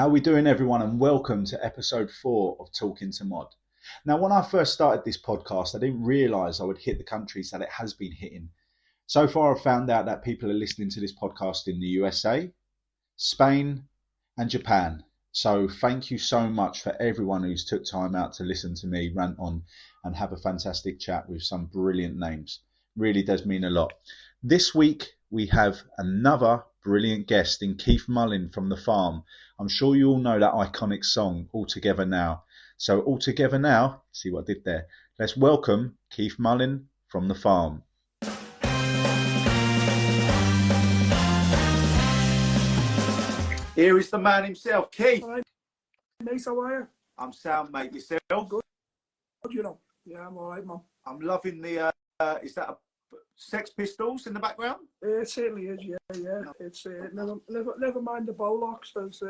How are we doing, everyone, and welcome to episode 4 of Talking to Mod. Now, when I first started this podcast, I didn't realise I would hit the countries that it has been hitting. So far, I've found out that people are listening to this podcast in the USA, Spain, and Japan. So thank you so much for everyone who's took time out to listen to me rant on and have a fantastic chat with some brilliant names. Really does mean a lot. This week, we have another brilliant guest in Keith Mullin from The Farm. I'm sure you all know that iconic song, All Together Now. So all together now, see what I did there. Let's welcome Keith Mullin from The Farm. Here is the man himself, Keith. Hi, mate, how are you? I'm sound, mate. Yourself? Good, you know. Yeah, I'm all right, man. I'm loving the, is that a Sex Pistols in the background? It certainly is, yeah. It's never mind the Bollocks, as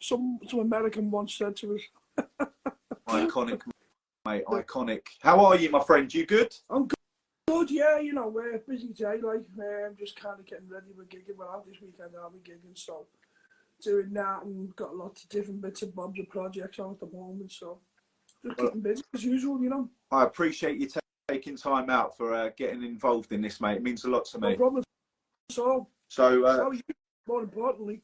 some American once said to us. Iconic, mate, iconic. How are you, my friend? You good? I'm good, yeah, you know, we're busy day, like, I'm just kind of getting ready. We're gigging, we're out this weekend, I'll be gigging, so doing that, and got lots of different bits and bobs of projects on at the moment, so just getting busy as usual, you know. I appreciate you taking time out for getting involved in this, mate. It means a lot to me. No problem. So you, more importantly.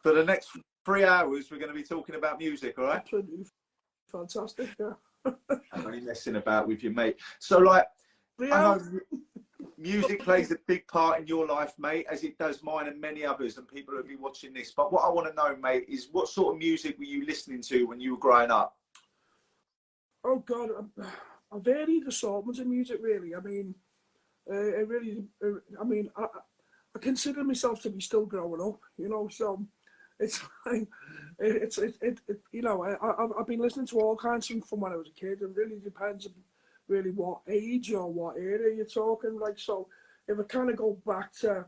For the next 3 hours, we're going to be talking about music, all right? Absolutely fantastic, yeah. I'm only messing about with you, mate. So, like, I know music plays a big part in your life, mate, as it does mine and many others, and people will be watching this. But what I want to know, mate, is what sort of music were you listening to when you were growing up? Oh, God, a varied assortment of music, really. I mean, I consider myself to be still growing up, you know, so it's like, you know, I've been listening to all kinds from when I was a kid. It really depends on really what age or what era you're talking, like, so if I kind of go back to,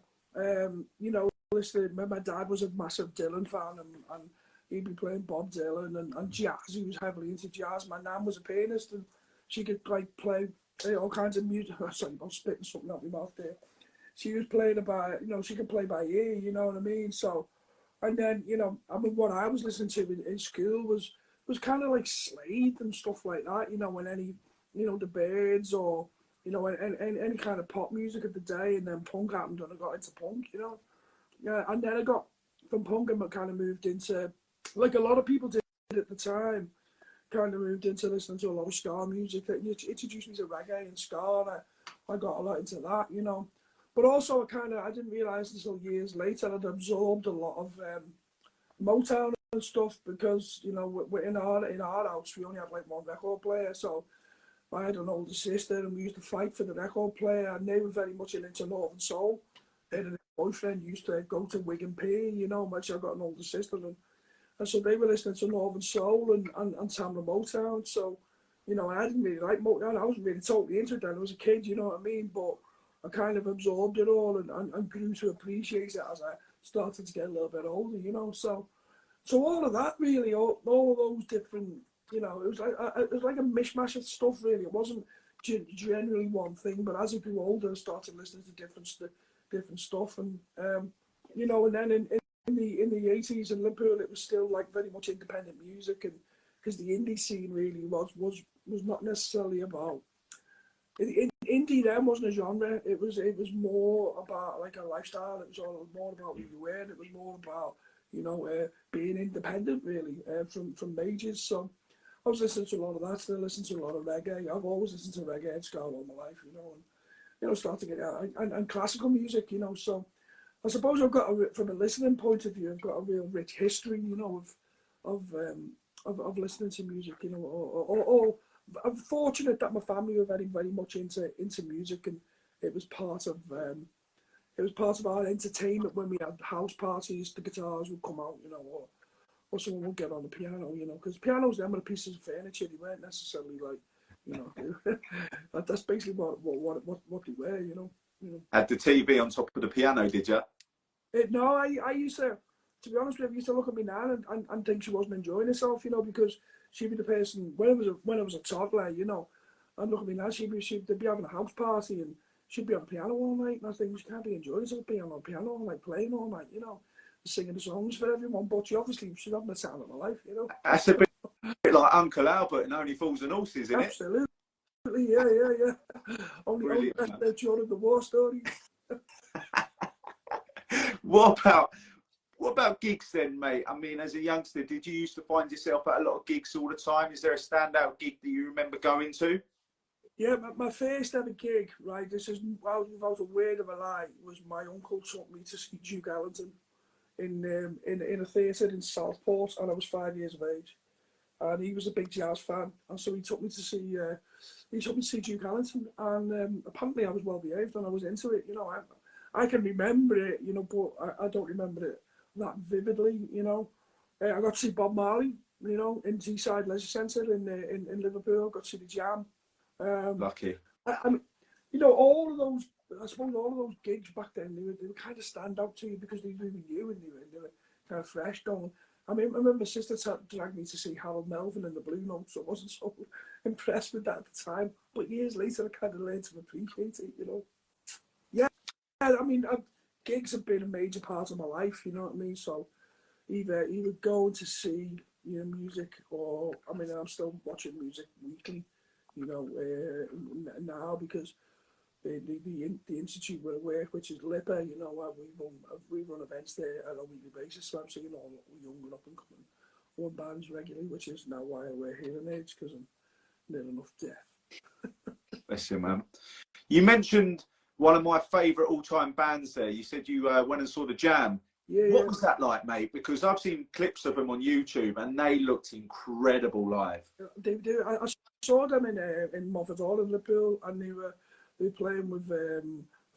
you know, listening, my dad was a massive Dylan fan, and he'd be playing Bob Dylan and jazz. He was heavily into jazz. My nan was a pianist, and she could like play all kinds of music. Sorry, I'm spitting something out my mouth there. She was playing about, you know, she could play by ear, you know what I mean? So, and then, you know, I mean, what I was listening to in school was kind of like Slade and stuff like that, you know, when any, you know, the Birds, or, you know, any kind of pop music of the day, and then punk happened and I got into punk, you know. Yeah, and then I got from punk and kind of moved into, like a lot of people did at the time, kind of moved into listening to a lot of ska music. That introduced me to reggae and ska, and I got a lot into that, you know. But also I didn't realise until years later I'd absorbed a lot of Motown and stuff, because, you know, we're in our house we only had like one record player, so I had an older sister and we used to fight for the record player, and they were very much into Northern Soul. And her boyfriend used to go to Wigan Payne, you know, much I got an older sister, and so they were listening to Northern Soul and Tamla Motown. So, you know, I didn't really like Motown. I wasn't really totally into it then. I was a kid, you know what I mean? But I kind of absorbed it all and grew to appreciate it as I started to get a little bit older, you know. So all of that really, all of those different, you know, it was like a mishmash of stuff really. It wasn't generally one thing, but as I grew older, I started listening to different stuff, and you know, and then in the 80s in Liverpool, it was still like very much independent music, and because the indie scene really was not necessarily about indie then wasn't a genre. It was more about like a lifestyle. It was all more about who you were. It was more about, you know, being independent really from majors. So I was listening to a lot of that. Still listen to a lot of reggae. I've always listened to reggae and ska all my life, you know, and you know, starting to get out and classical music, you know. So I suppose I've got from a listening point of view, I've got a real rich history, you know, of listening to music, you know, or I'm fortunate that my family were very, very much into music, and it was part of our entertainment when we had house parties. The guitars would come out, you know, or someone would get on the piano, you know, because pianos then were pieces of furniture. They weren't necessarily like, you know, that's basically what they were, you know. Had the TV on top of the piano, did you? No, I used to be honest with you, I used to look at me nan and think she wasn't enjoying herself, you know, because she'd be the person, when I was a toddler, you know, I'd look at me nan, they'd be having a house party and she'd be on the piano all night, and I think she can't be enjoying herself being on the piano all night, playing all night, you know. singing the songs for everyone, but she's having the time of her life, you know. That's a bit like Uncle Albert and Only Fools and Horses, isn't it? Absolutely, yeah. Only during the war story. What about gigs then, mate? I mean, as a youngster, did you used to find yourself at a lot of gigs all the time? Is there a standout gig that you remember going to? Yeah, my first ever gig, right, this is without a word of a lie, was my uncle took me to see Duke Ellington in a theatre in Southport, and I was 5 years of age. And he was a big jazz fan, and so he took me to see Duke Ellington, and apparently I was well behaved and I was into it. You know, I can remember it, you know, but I don't remember it that vividly. You know, I got to see Bob Marley, you know, in Teesside Leisure Centre in Liverpool. Got to see the Jam. Lucky. I mean, you know, all of those. I suppose all of those gigs back then, they were kind of stand out to you because they were new and they were kind of fresh. Don't. I mean, I remember my sister dragged me to see Harold Melvin in the Blue Notes. So I wasn't so impressed with that at the time. But years later, I kind of learned to appreciate it, you know. Yeah, I mean, gigs have been a major part of my life, you know what I mean? So either going to see, you know, music, or, I mean, I'm still watching music weekly, you know, now, because the institute where I work, which is LIPA, you know, we run events there on a weekly basis, so I'm seeing all young and up and coming one bands regularly, which is now why I wear hearing aids, because I'm near enough deaf. Bless you, man. You mentioned one of my favourite all-time bands there. You said you went and saw the Jam. Yeah, what was that like, mate? Because I've seen clips of them on YouTube and they looked incredible live. I saw them in Moffat Hall in Liverpool, and they were playing with, I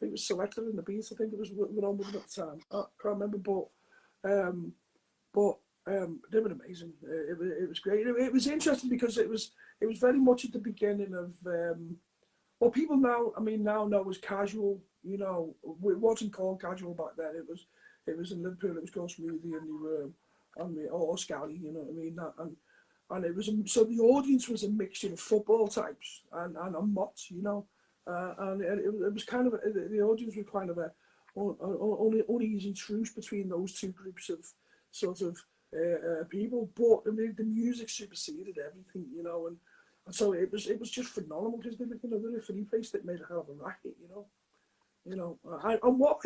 think it was Selector in the Beat, I think it was went on with them at the time. I can't remember, but they were amazing. It was great. It was interesting because it was very much at the beginning of what people now know as casual. You know, it wasn't called casual back then. It was in Liverpool. It was called Smoothie, and they were or Scally. You know what I mean? And it was so the audience was a mixture of football types and mots. You know. And it was kind of the audience was kind of an uneasy truce between those two groups of sort of people, but I mean, the music superseded everything, you know, and so it was just phenomenal because they were a free place that made a hell of a racket, you know, and what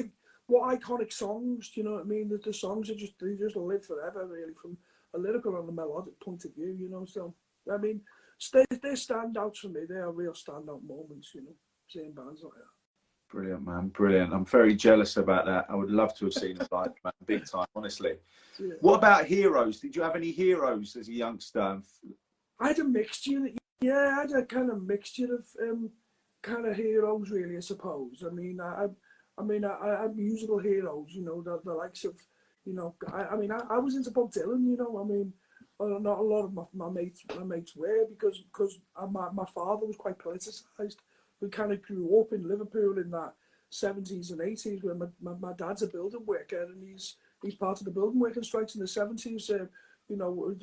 iconic songs, do you know what I mean? The songs they just live forever, really, from a lyrical and a melodic point of view, you know. So I mean, they're standouts for me. They are real standout moments, you know. Seeing bands like that. Brilliant, man, brilliant. I'm very jealous about that. I would love to have seen it live, man, big time, honestly. Yeah. What about heroes? Did you have any heroes as a youngster? I had a mixture. Yeah, I had a kind of mixture of kind of heroes, really, I suppose. I mean, I had musical heroes, you know, the likes of, you know, I was into Bob Dylan, you know. I mean, not a lot of my mates were because my father was quite politicised. We kind of grew up in Liverpool in that 70s and 80s, where my dad's a building worker, and he's part of the building working strikes in the 70s. You know,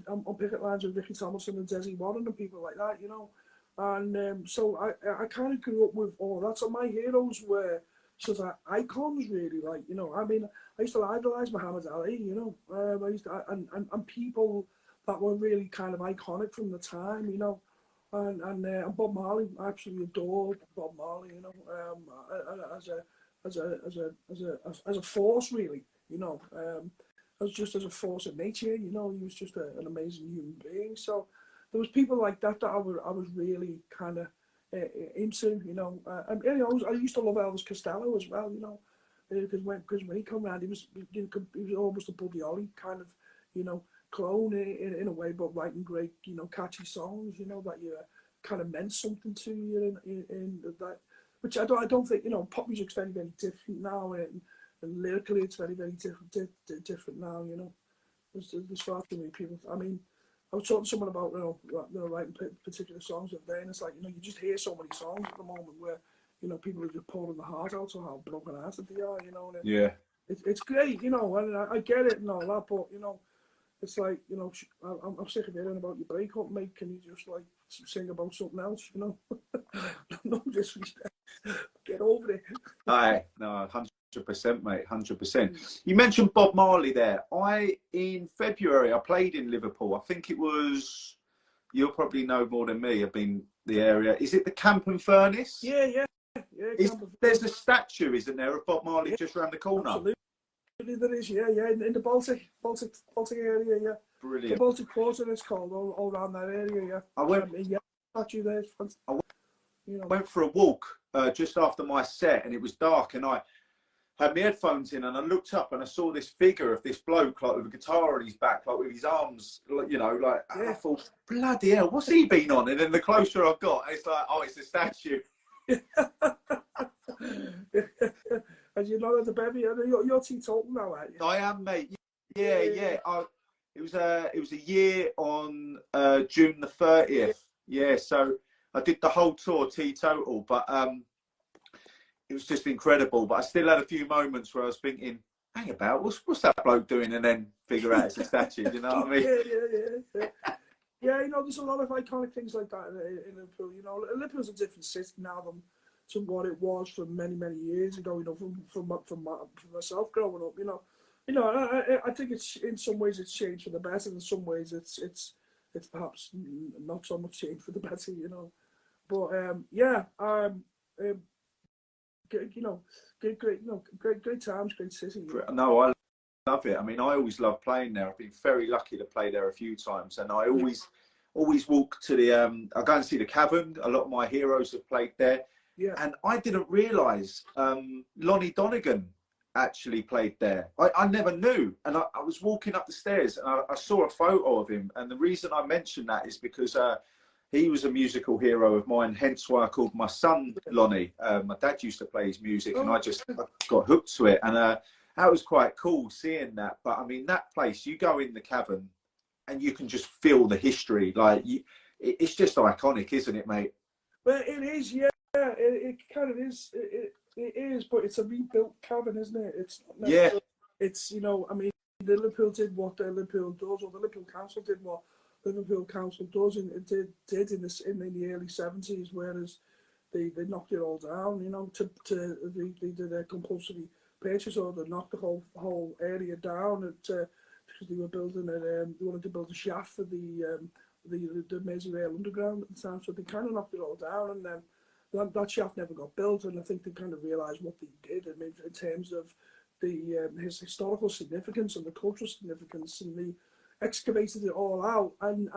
on picket lines with Ricky Tomlinson and Desi Warren and people like that, you know. And so I kind of grew up with all that. So my heroes were sort of icons, really. Like, you know, I mean, I used to idolise Muhammad Ali, you know. I used to, and people that were really kind of iconic from the time, you know. And Bob Marley, I absolutely adore Bob Marley, you know, as a force, really, you know, as a force of nature, you know. He was just an amazing human being. So there was people like that I was really kind of into, you know. And you know, I used to love Elvis Costello as well, you know, because when he came around, he was almost a Buddy Holly kind of, you know, clone in a way, but writing great, you know, catchy songs, you know, that you kind of meant something to you in that, which I don't think, you know, pop music's very, very different now, and lyrically it's very, very different now, you know. There's far too many people. I mean, I was talking to someone about, you know, writing particular songs of day, and it's like, you know, you just hear so many songs at the moment where, you know, people are just pouring the heart out of how broken hearted they are, you know. And yeah, it's great, you know, and I get it and all that, but, you know, it's like, you know, I'm sick of hearing about your breakup, mate. Can you just, like, sing about something else, you know? No disrespect. Get over it. No, 100%. 100%, mate, 100%. You mentioned Bob Marley there. In February, I played in Liverpool. I think it was, you'll probably know more than me, I've been the area. Is it the Camp and Furnace? Yeah. There's a statue, isn't there, of Bob Marley just around the corner? Absolutely, there is, yeah, in the Baltic area, yeah. Brilliant. The Baltic Quarter, it's called, all around that area, yeah. I went, statue there. I went for a walk just after my set, and it was dark, and I had my headphones in, and I looked up and I saw this figure of this bloke, like with a guitar on his back, like with his arms, like, you know, like, and I thought, bloody hell, what's he been on? And then the closer I got, it's like, oh, it's a statue. As you know, the baby, you're teetotal now, aren't you? I am, mate. Yeah. It was a year on June the 30th. Yeah, so I did the whole tour teetotal, but it was just incredible. But I still had a few moments where I was thinking, hang about, what's that bloke doing? And then figure out it's a statue, you know what I mean? Yeah. Yeah, you know, there's a lot of iconic things like that in Liverpool. You know, Liverpool's a different city now to what it was from many years ago. You know, from myself growing up. You know, I think it's in some ways it's changed for the better. In some ways it's perhaps not so much changed for the better. You know, but you know, great times, great city. You know? No, I love it. I mean, I always love playing there. I've been very lucky to play there a few times, and I always walk to the I go and see the Cavern. A lot of my heroes have played there. Yeah. And I didn't realise Lonnie Donegan actually played there. I never knew. And I was walking up the stairs and I saw a photo of him. And the reason I mention that is because he was a musical hero of mine, hence why I called my son Lonnie. My dad used to play his music and I got hooked to it. And that was quite cool seeing that. But I mean, that place, you go in the Cavern and you can just feel the history. Like, it's just iconic, isn't it, mate? Well, it is, yeah. It kind of is. It is, but it's a rebuilt Cavern, isn't it? It's not It's, you know, I mean, Liverpool did what Liverpool does, or the Liverpool Council did what Liverpool Council does, and it did in the early 70s, whereas they knocked it all down. You know, they did a compulsory purchase order, knocked the whole area down, because they were building they wanted to build a shaft for the Merseyrail Underground at the time, so they kind of knocked it all down, and then that shaft never got built, and I think they kind of realised what they did. I mean, in terms of his historical significance and the cultural significance, and they excavated it all out and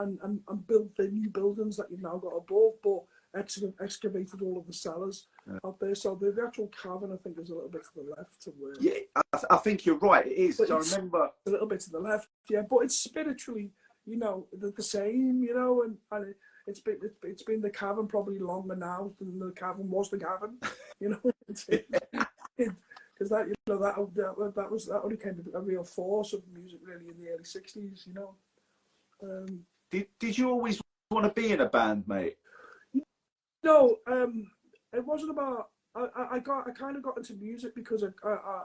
built the new buildings that you've now got above, but excavated all of the cellars out there. So the actual Cavern, I think, is a little bit to the left of where. Yeah, I think you're right. It is. So I remember a little bit to the left, yeah, but it's spiritually, you know, the same, you know, and it's been the Cavern probably longer now than the Cavern was the Cavern, you know, because that, you know, that only came to a real force of music really in the early 60s, you know. Did you always want to be in a band, mate? No, it wasn't about. I kind of got into music because I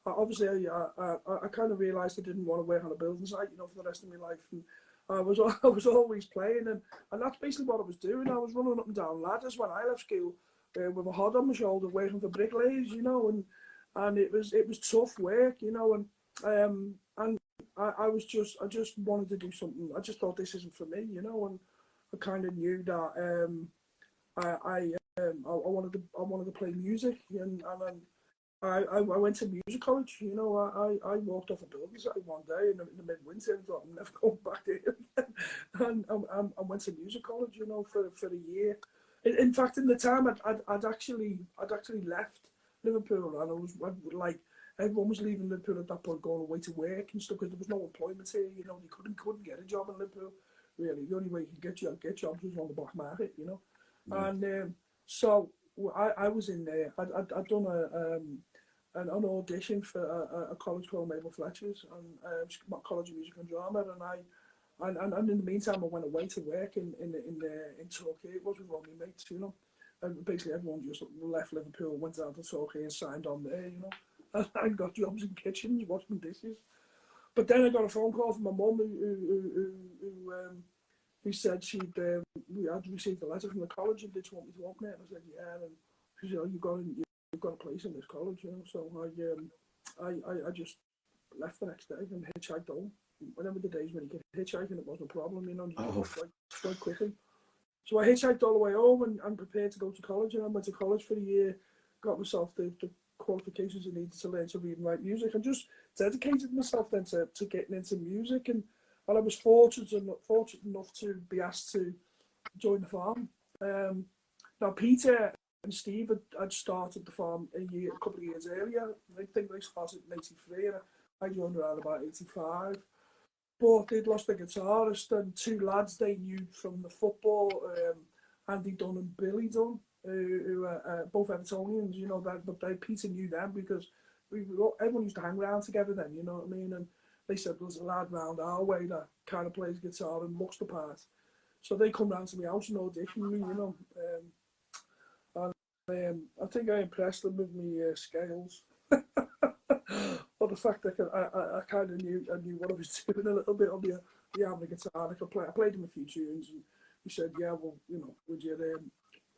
obviously I kind of realised I didn't want to work on a building site, you know, for the rest of my life, and I was always playing, and that's basically what I was doing. I was running up and down ladders when I left school with a hod on my shoulder, working for bricklayers, you know, and it was tough work, you know, and I just wanted to do something. I just thought this isn't for me, you know, and I kind of knew that I wanted to play music, and I went to music college. You know, I walked off a building site one day in the midwinter and thought I'm never going back there. And I went to music college, you know, for a year. In fact, in the time I'd actually left Liverpool, and I was like, everyone was leaving Liverpool at that point, going away to work and stuff, because there was no employment here. You know, you couldn't get a job in Liverpool. Really, the only way you could get jobs was on the black market. You know, and so I was in there. I'd done an audition for a college called Mabel Fletcher's, and College of Music and Drama, and in the meantime I went away to work in Torquay. It was with all my mates, you know, and basically everyone just left Liverpool, went down to Torquay and signed on there, you know. And I got jobs in kitchens, washing dishes. But then I got a phone call from my mum who said we had received a letter from the college and did you want me to open it? And I said, yeah. And she said, oh, got a place in this college, you know. So I just left the next day and hitchhiked home. Whenever the days when you could hitchhike and it wasn't a problem, you know, quite quickly. So I hitchhiked all the way home and prepared to go to college. And I went to college for a year, got myself the qualifications I needed to learn to read and write music, and just dedicated myself then to getting into music. And I was fortunate enough to be asked to join the farm. Now Peter and Steve had started the farm a couple of years earlier. I think they started in '83 and I joined around about '85. But they'd lost their guitarist and two lads they knew from the football, Andy Dunn and Billy Dunn, who are both Evertonians, you know, but Peter knew them because everyone used to hang around together then, you know what I mean? And they said there's a lad round our way that kind of plays guitar and looks the part. So they come round to my house and audition me, you know. I think I impressed them with my scales. But the fact that I kind of knew what I was doing a little bit on the guitar. I played him a few tunes, and he said, "Yeah, well, you know, would you?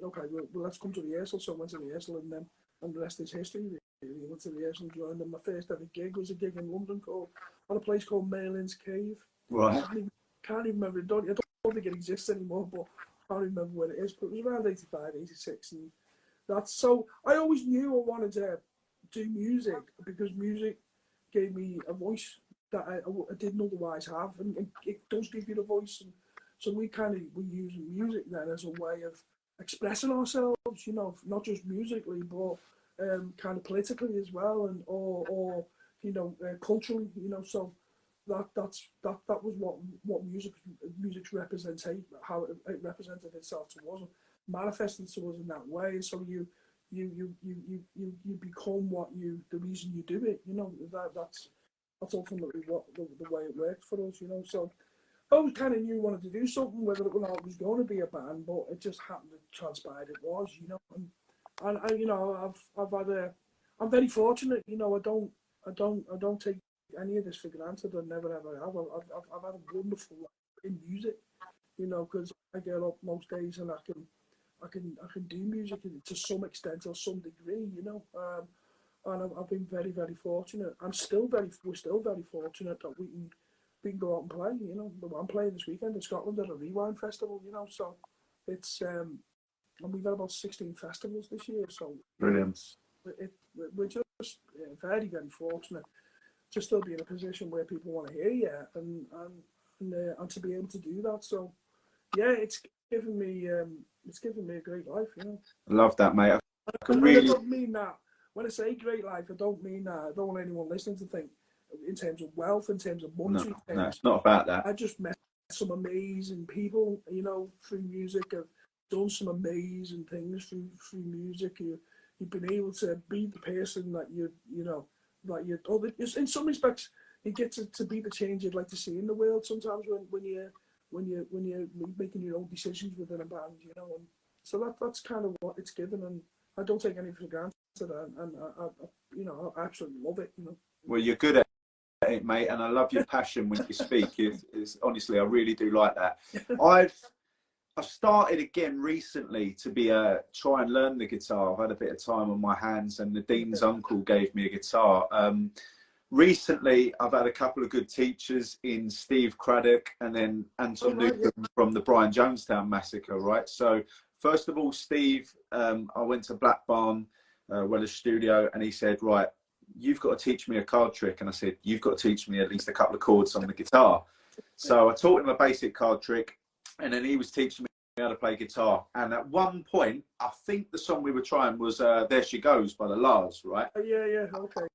Okay, well, let's come to rehearsal." So I went to rehearsal, and the rest is history. Really, I went to rehearsal and joined them. My first ever gig was a gig in London at a place called Mullin's Cave. Right. Can't even remember it. I don't think it exists anymore, but I can't remember where it is. But it was around '85, '86, and that's so. I always knew I wanted to do music because music gave me a voice that I didn't otherwise have, and it does give you the voice. And so we use music then as a way of expressing ourselves, you know, not just musically, but kind of politically as well, and or you know, culturally, you know. So that was what music's representation, how it represented itself to us, manifested to us in that way. So you become the reason you do it, you know. That's ultimately what the way it worked for us, you know. So I always kind of knew I wanted to do something, whether it was going to be a band, but it just happened to transpire it was, you know. And I, you know, I'm very fortunate, you know. I don't take any of this for granted. I never ever have. I've had a wonderful life in music, you know, because I get up most days and I can do music to some extent or some degree, you know. And I've been very, very fortunate. We're still very fortunate that we can go out and play, you know. I'm playing this weekend in Scotland at a Rewind festival, you know. So it's and we've had about 16 festivals this year. So Brilliant. We're just very, very fortunate to still be in a position where people want to hear you and to be able to do that. So yeah, it's given me a great life, you know. I love that, mate. I don't mean that. When I say great life, I don't mean that. I don't want anyone listening to think in terms of wealth, in terms of monetary things. No, it's not about that. I just met some amazing people, you know, through music. I've done some amazing things through music. You've been able to be the person that you know, that you. In some respects, you get to be the change you'd like to see in the world. Sometimes when you're making your own decisions within a band, you know, and so that's kind of what it's given, and I don't take anything for granted, and I you know, I absolutely love it, you know. Well, you're good at it, mate, and I love your passion when you speak. It's honestly, I really do like that. I've started again recently to try and learn the guitar. I've had a bit of time on my hands, and the Dean's uncle gave me a guitar. Recently, I've had a couple of good teachers in Steve Craddock and then Anton Newcomb from the Brian Jonestown Massacre, right? So first of all, Steve, I went to Black Barn, Weller's studio, and he said, right, you've got to teach me a card trick. And I said, you've got to teach me at least a couple of chords on the guitar. So I taught him a basic card trick, and then he was teaching me how to play guitar. And at one point, I think the song we were trying was There She Goes by the Lars, right? Yeah, okay.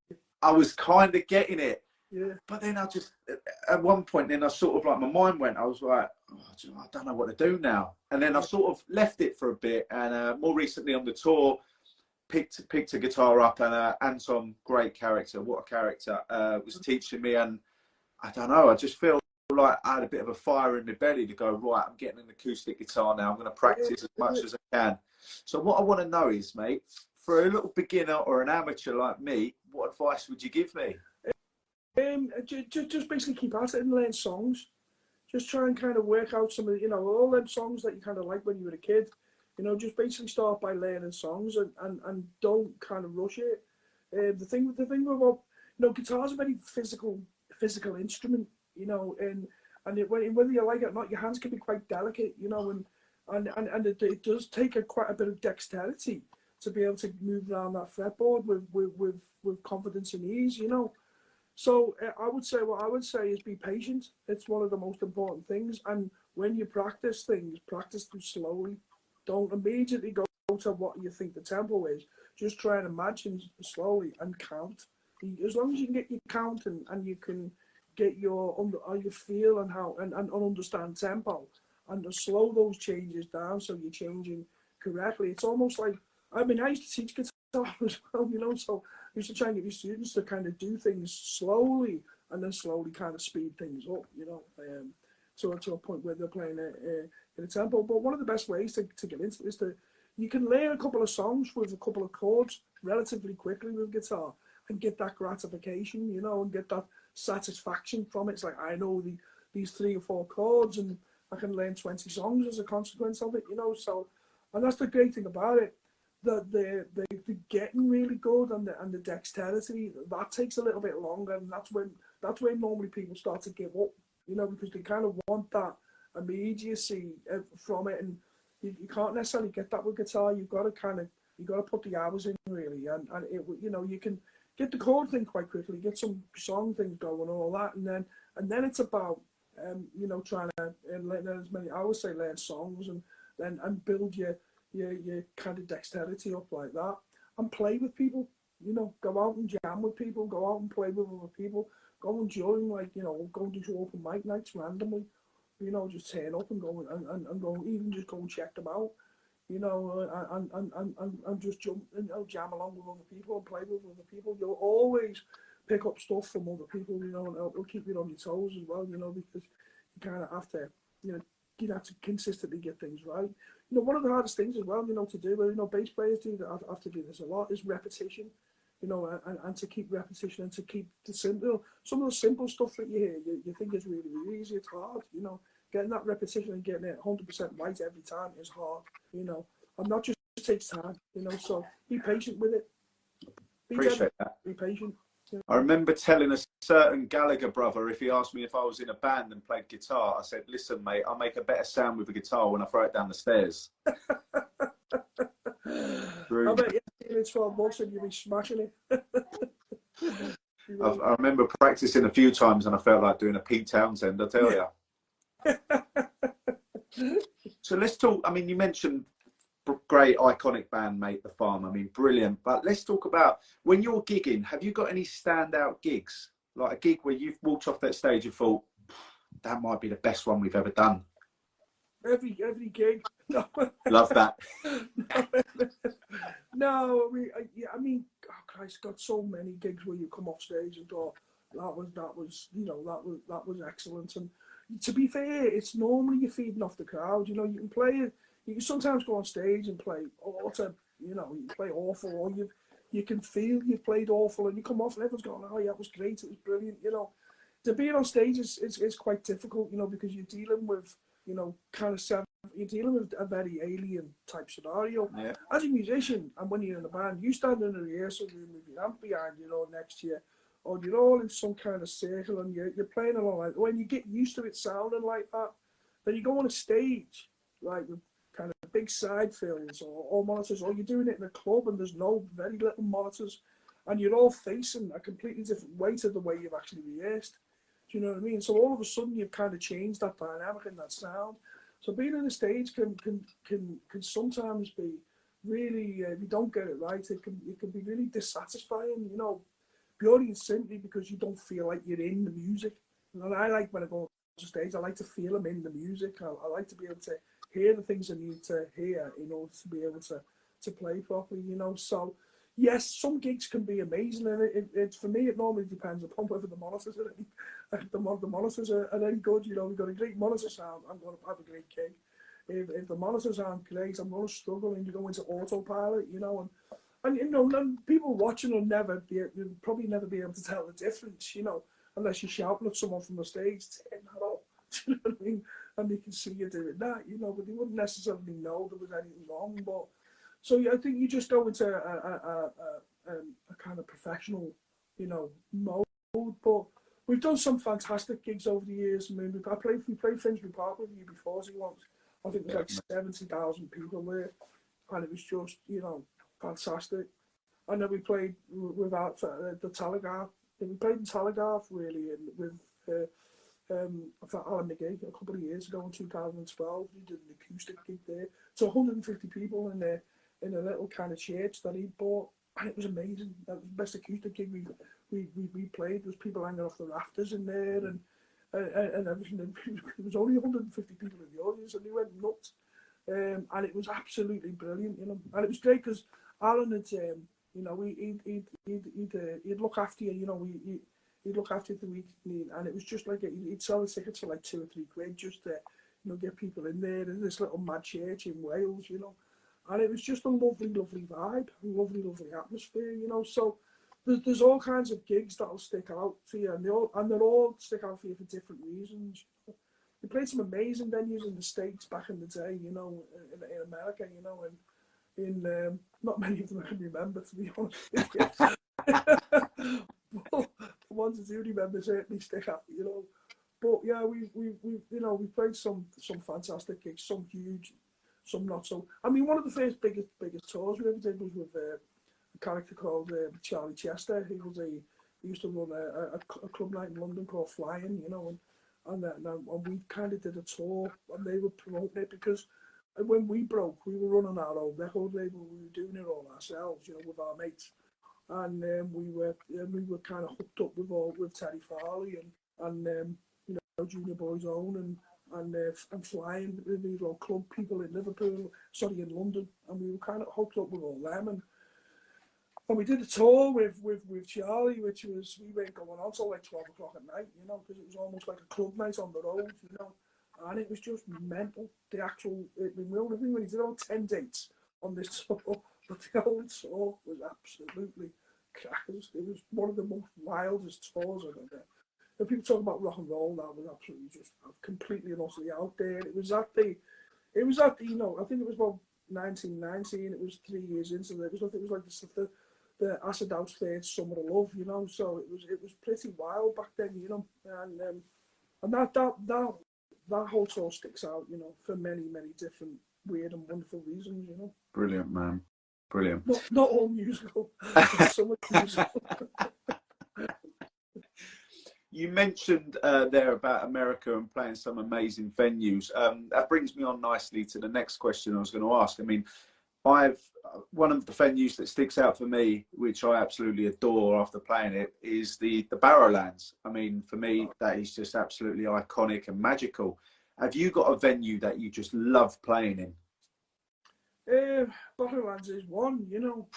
I was kind of getting it. Yeah. But then at one point, then I sort of like, my mind went, I was like, I don't know what to do now. And then I sort of left it for a bit. And more recently on the tour, picked a guitar up, and Anton, great character, what a character, was teaching me. And I don't know, I just feel like I had a bit of a fire in my belly to go, right, I'm getting an acoustic guitar now. I'm going to practice as much as I can. So what I want to know is, mate, for a little beginner or an amateur like me, what advice would you give me? Just basically keep at it and learn songs. Just try and kind of work out some of the, you know, all them songs that you kind of like when you were a kid. You know, just basically start by learning songs and don't kind of rush it. The thing about, you know, guitar's a very physical instrument, you know, and whether you like it or not, your hands can be quite delicate, you know, and it does take quite a bit of dexterity to be able to move around that fretboard with confidence and ease, you know. So what I would say is be patient. It's one of the most important things. And when you practice things, practice them slowly. Don't immediately go to what you think the tempo is. Just try and imagine slowly and count. As long as you can get your count and you can get your feel and how and understand tempo and to slow those changes down so you're changing correctly. It's almost like, I mean, I used to teach guitar as well, you know, so I used to try and get your students to kind of do things slowly and then slowly kind of speed things up, you know, to a point where they're playing in a tempo. But one of the best ways to get into it is you can learn a couple of songs with a couple of chords relatively quickly with guitar and get that gratification, you know, and get that satisfaction from it. It's like, I know these 3 or 4 chords and I can learn 20 songs as a consequence of it, you know. So, and that's the great thing about it, that the getting really good and the dexterity, that takes a little bit longer, and that's when normally people start to give up, you know, because they kind of want that immediacy from it, and you can't necessarily get that with guitar. You've got to put the hours in really, and it, you know, you can get the chord thing quite quickly, get some song things going and all that, and then it's about you know, trying to learn as many, I would say, learn songs and build your kind of dexterity up like that, and play with people, you know, go out and jam with people, go out and play with other people, go and join, like, you know, go and do open mic nights randomly, you know, just turn up and go and go, even just go and check them out, you know, and just jump and, you know, jam along with other people and play with other people. You'll always pick up stuff from other people, you know, and it'll keep you on your toes as well, you know, because you kind of have to, you know, you have to consistently get things right. You know, one of the hardest things as well, you know, to do, you know, bass players do that, have to do this a lot, is repetition, you know, and to keep repetition and to keep the simple, some of the simple stuff that you hear, you think is really, really easy. It's hard, you know, getting that repetition and getting it 100% right every time is hard, you know, and not just takes time, you know, so be patient with it. Appreciate that. Be patient. I remember telling a certain Gallagher brother, if he asked me if I was in a band and played guitar, I said, listen, mate, I'll make a better sound with a guitar when I throw it down the stairs. I bet you in 12 months and you'll be smashing it. I remember practicing a few times and I felt like doing a Pete Townsend, I tell you. So let's talk, I mean, you mentioned great iconic band, mate, The Farm. I mean, brilliant. But let's talk about when you're gigging. Have you got any standout gigs, like a gig where you've walked off that stage and thought that might be the best one we've ever done? Every gig. Love that. No, I mean, oh Christ, got so many gigs where you come off stage and thought that was you know, that was excellent. And to be fair, it's normally you're feeding off the crowd. You know, you can play it. You can sometimes go on stage and play utter, you know, you play awful, or you can feel you've played awful, and you come off and everyone's going, oh yeah, it was great, it was brilliant, you know. To be on stage is quite difficult, you know, because you're dealing with, you know, you're dealing with a very alien type scenario. Yeah. As a musician, and when you're in a band, you stand in a rehearsal room with your amp behind, you know, next to you, or you're all in some kind of circle and you're playing along. Like, when you get used to it sounding like that, then you go on a stage, like with kind of big side fills or monitors, or you're doing it in a club and there's very little monitors, and you're all facing a completely different way to the way you've actually rehearsed. Do you know what I mean? So all of a sudden you've kind of changed that dynamic and that sound. So being on the stage can sometimes be really, if you don't get it right, it can be really dissatisfying, you know, purely and simply because you don't feel like you're in the music. And I like, when I go on stage, I like to feel I'm in the music. I like to be able to hear the things I need to hear in order to be able to play properly, you know. So yes, some gigs can be amazing, and it for me it normally depends upon whether the monitors are the monitors are any good. You know, we've got a great monitor sound, I'm going to have a great gig. If the monitors aren't great, I'm going to struggle, and you go into autopilot, you know, and you know, people watching will probably never be able to tell the difference, you know, unless you're shouting at someone from the stage, turn that up. Do you know what I mean? and they can see you doing that, you know, but they wouldn't necessarily know there was anything wrong. But so yeah, I think you just go into a kind of professional, you know, mode. But we've done some fantastic gigs over the years. I mean, we played Finsbury Park with you before, so once. I think it was like 70,000 people there, and it was just, you know, fantastic. And then we played without the Telegraph. We played in Telegraph really, and with Alan McGee a couple of years ago in 2012. We did an acoustic gig there. So 150 people in a little kind of church that he bought, and it was amazing. That was the best acoustic gig we played. There was people hanging off the rafters in there, and everything. There was only 150 people in the audience, and they went nuts. And it was absolutely brilliant, you know. And it was great because Alan had, you know, he'd look after you, you know. He'd look after you the week, and it was just like he'd sell the tickets for like £2 or £3 just to, you know, get people in there in this little mad church in Wales, you know. And it was just a lovely, lovely vibe, a lovely, lovely atmosphere, you know. So there's all kinds of gigs that'll stick out for you, and they're all stick out for you for different reasons. We played some amazing venues in the States back in the day, you know, in America, you know, and in not many of them I can remember, to be honest with you. But the ones I do remember certainly stick out, you know. But yeah, we you know, we played some fantastic gigs, some huge, some not so. I mean, one of the first biggest tours we ever did was with a character called Charlie Chester. He used to run a club night in London called Flying, you know, and we kind of did a tour, and they were promoting it because when we broke, we were running our own record label. We were doing it all ourselves, you know, with our mates, and we were kind of hooked up with Terry Farley and you know, Junior Boy's Own and Flying, these all club people in in London, and we were kind of hooked up with all them, and we did a tour with Charlie, which was, we weren't going on till like 12 o'clock at night, you know, because it was almost like a club night on the road, you know, and it was just mental. The actual, we only when he did all 10 dates on this tour, but the whole tour was absolutely crackers. It was one of the most wildest tours I've ever done. When people talk about rock and roll, that was absolutely just completely and utterly out there. It was at the, you know, I think it was about 1990, and it was 3 years into it. It was like the Acid House third Summer of Love, you know. So it was pretty wild back then, you know, and that whole tour sticks out, you know, for many different weird and wonderful reasons, you know. Brilliant, man. Brilliant. Not all musical. Some of musical. You mentioned there about America and playing some amazing venues. That brings me on nicely to the next question I was going to ask. I mean, one of the venues that sticks out for me, which I absolutely adore after playing it, is the Barrowlands. I mean, for me, that is just absolutely iconic and magical. Have you got a venue that you just love playing in? Barrowlands is one, you know.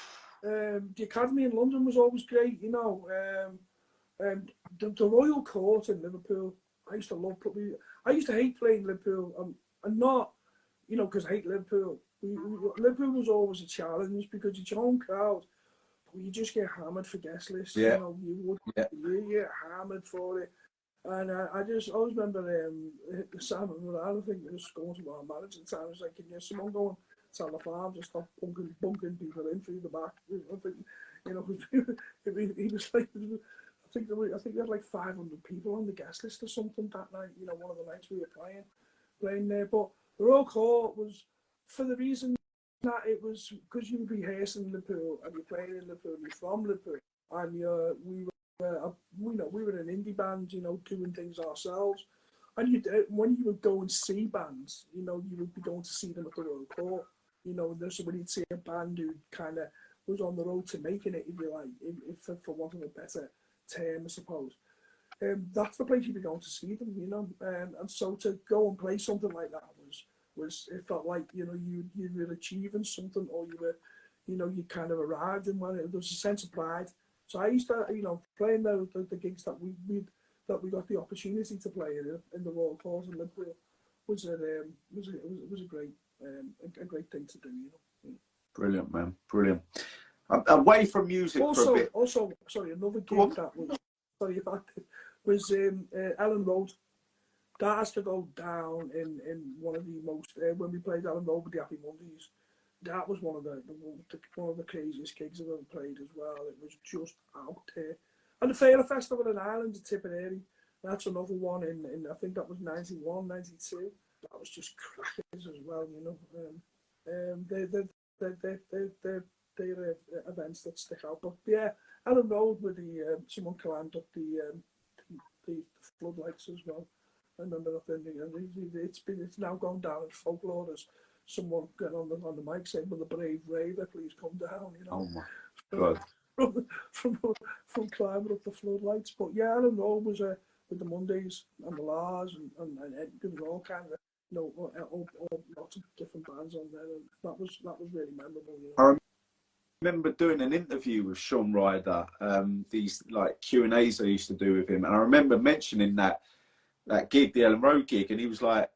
The Academy in London was always great, you know. The Royal Court in Liverpool, I used to love. I used to hate playing Liverpool, and not, you know, because I hate Liverpool. Liverpool was always a challenge because it's your own crowd, but you just get hammered for guest lists. Yeah. You know, you get hammered for it. And I always remember Simon Moran, I think it was going to our manager at the time. I was like, can you someone go and tell the farm to stop bunking people in through the back? I think, you know, he was like, I think we had like 500 people on the guest list or something that night. You know, one of the nights we were playing there. But the Royal Court was for the reason that it was because you would rehearse in Liverpool and you're playing in Liverpool, you're from Liverpool, and we were an indie band, you know, doing things ourselves. And when you would go and see bands, you know, you would be going to see them at the Royal Court. You know, so when you'd see a band who kind of was on the road to making it, if you like, if for want of a better term, I suppose. That's the place you'd be going to see them, you know. And so to go and play something like that was it felt like, you know, you were achieving something, or you were, you know, you kind of arrived in one. There was a sense of pride. So I used to, you know, playing the gigs that we got the opportunity to play in the Royal Court in Liverpool was a great thing to do, you know. Brilliant, man, brilliant. Away from music for a bit. Also, sorry, another gig that was Ellen Road. that has to go down in one of the most when we played Alan Road with the Happy Mondays. That was one of the craziest gigs I've ever played as well. It was just out there. And the Fair Festival in Ireland at Tipperary, that's another one in I think that was 91, 92. That was just crackers as well, you know. They're events that stick out. But yeah, Alan Road with the someone climbed up the floodlights as well. I remember that thing. It's now gone down in folklore as someone getting on the mic saying, "Will the brave raver please come down?" You know. Oh my God. From climbing up the floodlights. But yeah, Alan Road was with the Mondays and the Lars and there was all kind of all lots of different bands on there. And that was really memorable. You know? I remember doing an interview with Sean Ryder, these like Q&As I used to do with him, and I remember mentioning that gig, the Ellen Road gig, and he was like,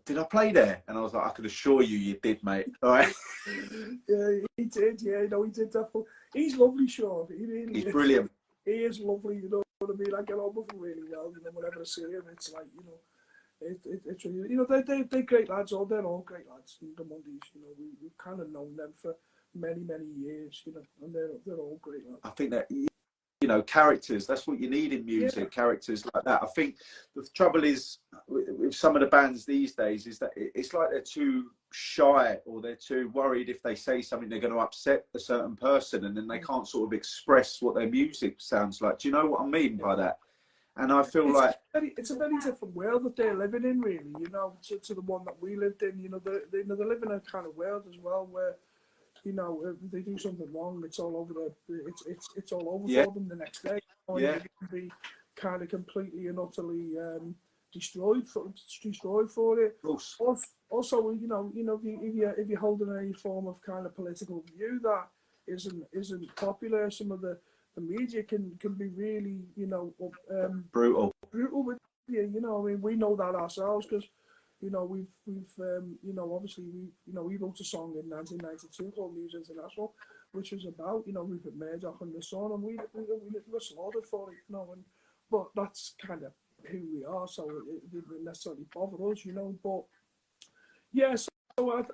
"Did I play there?" And I was like, "I can assure you did, mate." All right. Yeah, he did. Yeah, no, he did that. He's lovely, Sean. He's brilliant. He is lovely. You know what I mean? I get on with him really well. And then whenever I see him, it's like, you know, it's really, you know, they're great lads. They're all great lads. The Mondays, you know, we've kind of known them for many years, you know, and they're all great lads. I think that, you know, characters, that's what you need in music. Yeah. Characters like that. I think the trouble is with some of the bands these days is that it's like they're too shy, or they're too worried if they say something they're going to upset a certain person, and then they can't sort of express what their music sounds like. Do you know what I mean by that? And I feel it's a very different world that they're living in, really, you know, to the one that we lived in. You know, they live in a kind of world as well where, you know, if they do something wrong, it's all over it's all over for them the next day. You know, yeah. They can be kind of completely and utterly destroyed for it. Also, you know, if you're holding any form of kind of political view that isn't popular, some of the media can be really, you know, brutal with you. You know, I mean, we know that ourselves because, you know, we've you know, obviously we wrote a song in 1992 called News International, which was about, you know, Rupert Murdoch and the Sun, and we were slaughtered for it, you know, but that's kind of who we are, so it didn't necessarily bother us, you know. But yeah, so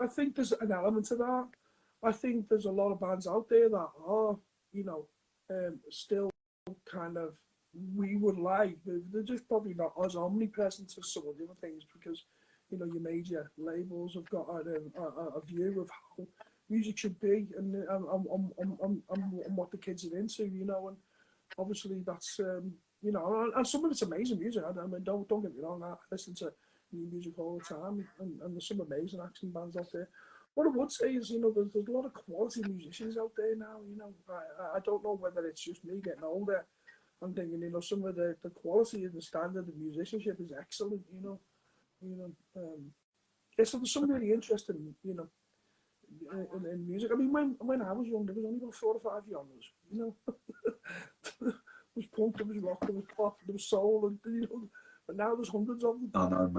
I think there's an element to that. I think there's a lot of bands out there that are, you know, still kind of, we would like, they're just probably not as omnipresent as some of the other things, because, you know, your major labels have got a view of how music should be and what the kids are into, you know, and obviously that's, you know, and some of it's amazing music. I mean, don't get me wrong, I listen to new music all the time, and there's some amazing action bands out there. What I would say is, you know, there's a lot of quality musicians out there now, you know. I don't know whether it's just me getting older. I'm thinking, you know, some of the quality and the standard of musicianship is excellent, you know. Yeah, so there's some really interesting, you know, in music. I mean, when I was young, there was only about 4 or 5 genres, you know. There was punk, there was rock, there was pop, there was soul, and, you know, but now there's hundreds of them. I know,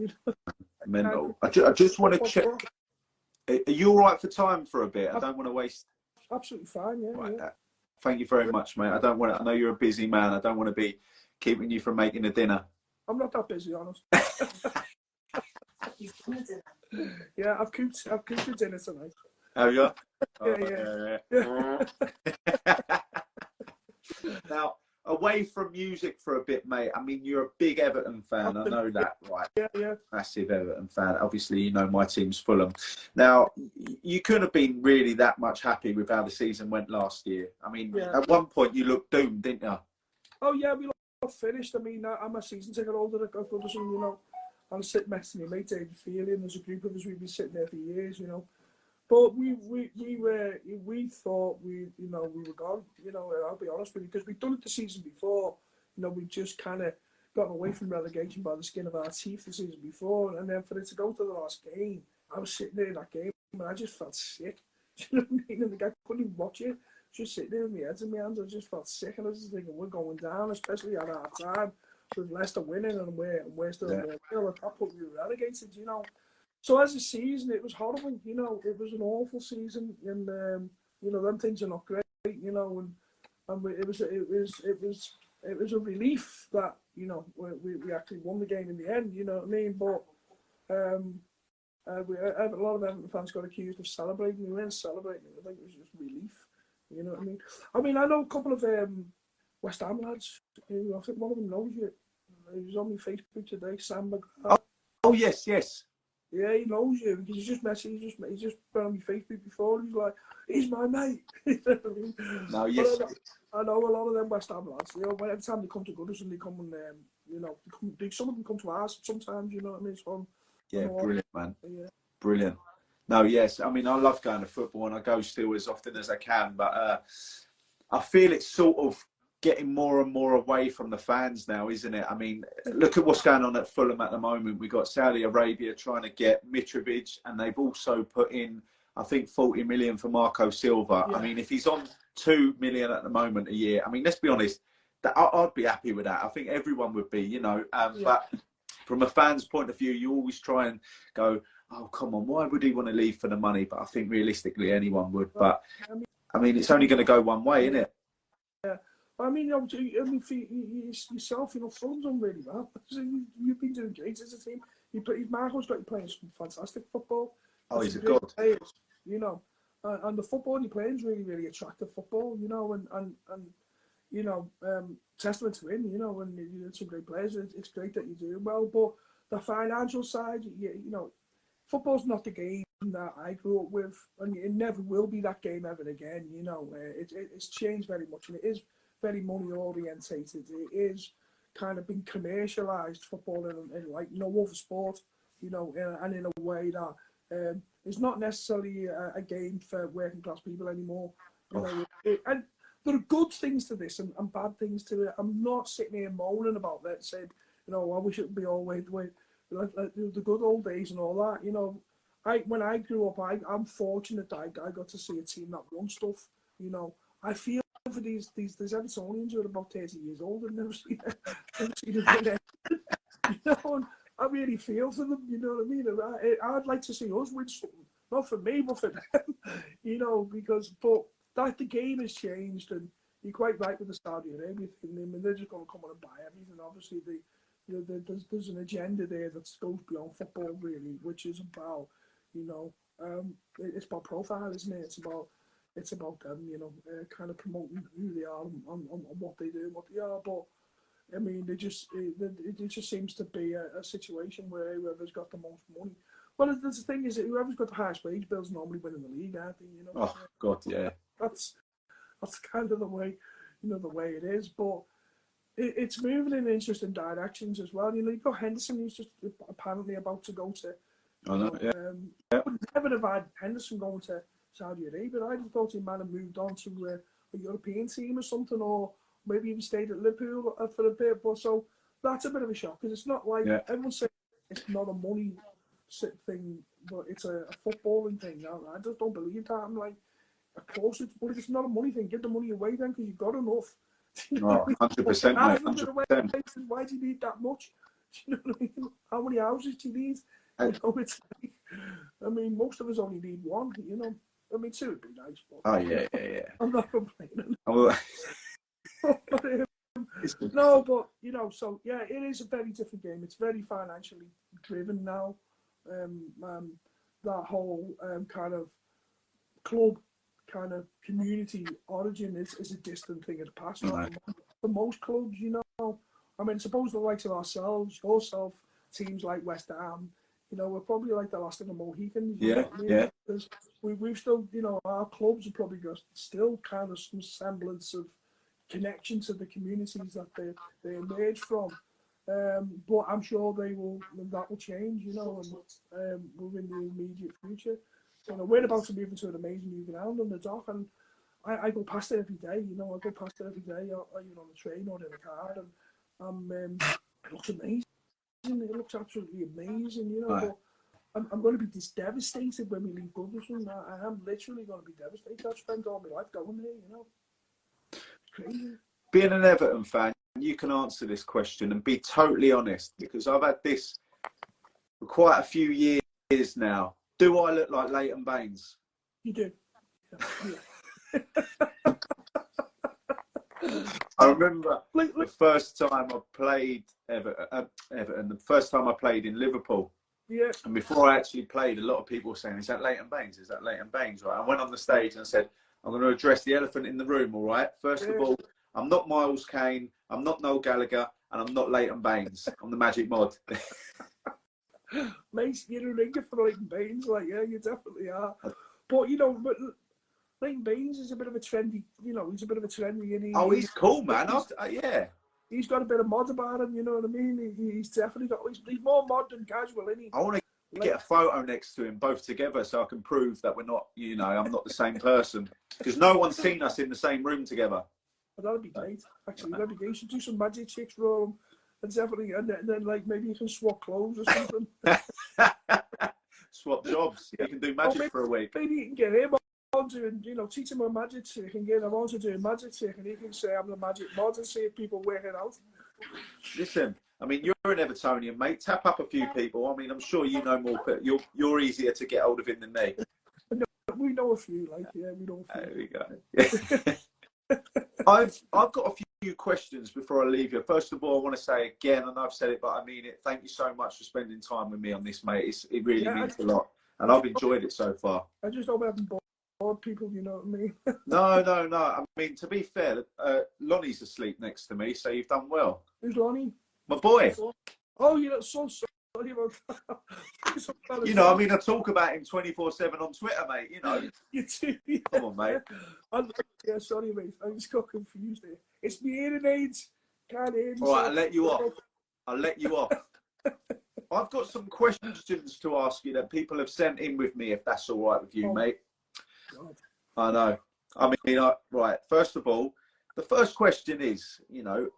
mental. I just want to check. Are you all right for time for a bit? I don't want to waste. Absolutely fine, yeah. Right, yeah. Thank you very much, mate. I don't want to. I know you're a busy man. I don't want to be keeping you from making a dinner. I'm not that busy, honest. Yeah, I've cooked your dinner tonight. Have you? Yeah. Now, away from music for a bit, mate. I mean, you're a big Everton fan. I know that, right? Yeah. Massive Everton fan. Obviously, you know my team's Fulham. Now, you couldn't have been really that much happy with how the season went last year. I mean, at one point you looked doomed, didn't you? Oh yeah, we finished. I mean, I'm a season ticket holder at Goodison, you know. I'm sitting next to my mate David Feely, and there's a group of us. We've been sitting there for years, you know. But we thought we were gone. You know, I'll be honest with you, because we'd done it the season before. You know, we just kind of got away from relegation by the skin of our teeth the season before, and then for it to go to the last game, I was sitting there in that game, and I just felt sick. Do you know what I mean? And the guy couldn't even watch it. Just sitting there with my head in my hands, I just felt sick, and I was just thinking, we're going down, especially at our time with Leicester winning, and we're still at that point we were relegated. You know. So as a season, it was horrible, you know. It was an awful season, and you know, them things are not great, you know. And it was it was a relief that, you know, we actually won the game in the end, you know what I mean? But a lot of Everton fans got accused of celebrating. We weren't celebrating. I think it was just relief, you know what I mean? I know a couple of West Ham lads, I think one of them knows you. He was on my Facebook today, Sam McGrath. Oh, yes, yes. Yeah, he knows you because he's just been on my Facebook before. He's like, he's my mate. You know what I mean? No, yes. I know a lot of them West Ham lads. You know, every time they come to Goodison, they come and you know, some of them come to ours sometimes. You know what I mean? So, yeah, brilliant, man. Yeah. Brilliant. No, yes. I mean, I love going to football and I go still as often as I can, but I feel it's sort of getting more and more away from the fans now, isn't it? I mean, look at what's going on at Fulham at the moment. We've got Saudi Arabia trying to get Mitrovic, and they've also put in, I think, 40 million for Marco Silva. Yeah. I mean, if he's on 2 million at the moment a year, I mean, let's be honest, I'd be happy with that. I think everyone would be, you know. But from a fan's point of view, you always try and go, oh, come on, why would he want to leave for the money? But I think realistically, anyone would. But, I mean, it's only going to go one way, isn't it? Yeah. I mean, for yourself, you know, Fulham's done really well. You've been doing great as a team. Marco's got you playing some fantastic football. Oh, he's a god. Players, you know, and the football he plays is really, really attractive football, you know, and you know, testament to him, you know, and you know, some great players. It's great that you're doing well, but the financial side, you know, football's not the game that I grew up with, and it never will be that game ever again. You know, it's changed very much, and it is very money orientated. It is kind of been commercialized, football in like no other sport, you know, and in a way that it's not necessarily a game for working class people anymore. You know, and there are good things to this and bad things to it. I'm not sitting here moaning about that, saying, you know, I wish it would be always the way, like the good old days and all that. You know, when I grew up, I'm fortunate that I got to see a team that won stuff. You know, I feel for these Evertonians who are about 30 years old and never seen it. You know, and I really feel for them. You know what I mean? I'd like to see us win something, not for me, but for them. You know, but that the game has changed, and you're quite right with the Saudi Arabia thing. I mean, they're just going to come on and buy everything. Obviously, there's an agenda there that goes beyond football, really, which is about, you know, it's about profile, isn't it? It's about them, you know, kind of promoting who they are and what they do and what they are. But I mean, it just seems to be a situation where whoever's got the most money. Well, the thing is that whoever's got the highest wage bills normally winning the league, aren't they? You know. Oh God, yeah. That's kind of the way, you know, the way it is. But it's moving in interesting directions as well. You know, you've got Henderson, who's just apparently about to go to. I know. Yeah. I would never have had Henderson going to Saudi Arabia. I just thought he might have moved on to a European team or something, or maybe even stayed at Liverpool for a bit. But so that's a bit of a shock because it's not like everyone says it's not a money thing, but it's a footballing thing. I just don't believe that. I'm like, of course but if it's not a money thing, give the money away then because you've got enough. Oh, 100%, mate. 100%. Why do you need that much? Do you know what I mean? How many houses do you need? You know, it's like, I mean, most of us only need one, you know. I mean, two would be nice. But, oh, yeah. I'm not complaining. But, no, but, you know, so, yeah, it is a very different game. It's very financially driven now. That whole kind of club, kind of community origin is a distant thing of the past. Right. For most clubs, you know. I mean, suppose the likes of ourselves, yourself, teams like West Ham, you know, we're probably like the last of the Mohicans. Yeah. Because we've still, you know, our clubs have probably got still kind of some semblance of connection to the communities that they emerge from. But I'm sure that will change, you know, and within the immediate future. You know, we're about to move into an amazing new ground on the dock, and I go past it every day. You know, I go past it every day, or you know, on the train or in the car, and it looks amazing. It looks absolutely amazing, you know. Right. But I'm going to be devastated when we leave Goodison. I am literally going to be devastated. I've spent all my life going there, you know. It's crazy. Being an Everton fan, you can answer this question and be totally honest, because I've had this for quite a few years now. Do I look like Leighton Baines? You do. Yeah. I remember the first time I played Everton, the first time I played in Liverpool. Yeah. And before I actually played, a lot of people were saying, "Is that Leighton Baines? Is that Leighton Baines?" Right? I went on the stage and said, "I'm going to address the elephant in the room. All right. First of all, I'm not Miles Kane. I'm not Noel Gallagher, and I'm not Leighton Baines. I'm the Magic Mod." Mate, you're a ringer for Leighton Baines, like, yeah, you definitely are. But, you know, Leighton Baines is a bit of a trendy, you know, he's a bit of a trendy. And he's cool, man. Yeah. He's got a bit of mod about him, you know what I mean? He's definitely got, he's more mod than casual, isn't he? I want to get a photo next to him, both together, so I can prove that we're not, you know, I'm not the same person. Because no one's seen us in the same room together. But that'd be great, actually. That'd be great. You should do some magic tricks for him. And definitely, and then like, maybe you can swap clothes or something. Swap jobs. You can do magic for a week. Maybe you can get him on doing, you know, teach him a magic trick and get him on to doing magic trick, and he can say, "I'm the magic mod," and see if people work it out. Listen, I mean, you're an Evertonian, mate. Tap up a few people. I mean, I'm sure you know more. You're easier to get hold of him than me. No, we know a few, like, yeah, we know a few. There we go. I've got a few questions before I leave you. First of all, I want to say again, and I've said it, but I mean it. Thank you so much for spending time with me on this, mate. It really means a lot, and I've enjoyed it so far. I just hope I haven't bored people, you know what I mean? No. I mean, to be fair, Lonnie's asleep next to me, so you've done well. Who's Lonnie? My boy. Oh, you're not so sorry about that. You know, I mean, I talk about him 24/7 on Twitter, mate. You know. You too. Yeah. Come on, mate. Yeah, sorry, mate. I just got confused there. It's me hearing aids. Can't hear me. All right, I'll let you off. I've got some questions to ask you that people have sent in with me, if that's all right with you, mate. God. I know. I mean, right. First of all, the first question is, you know,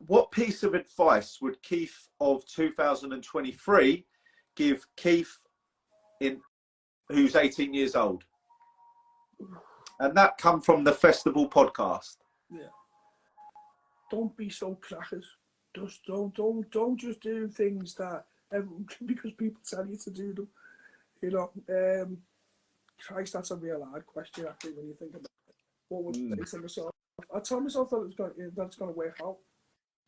what piece of advice would Keith of 2023 give Keith who's 18 years old? And that come from the Festival podcast. Yeah. Don't be so crackers. Just don't just do things that because people tell you to do them. You know, Christ, that's a real hard question actually when you think about it. What would I say to myself? I told myself that it's going to work out.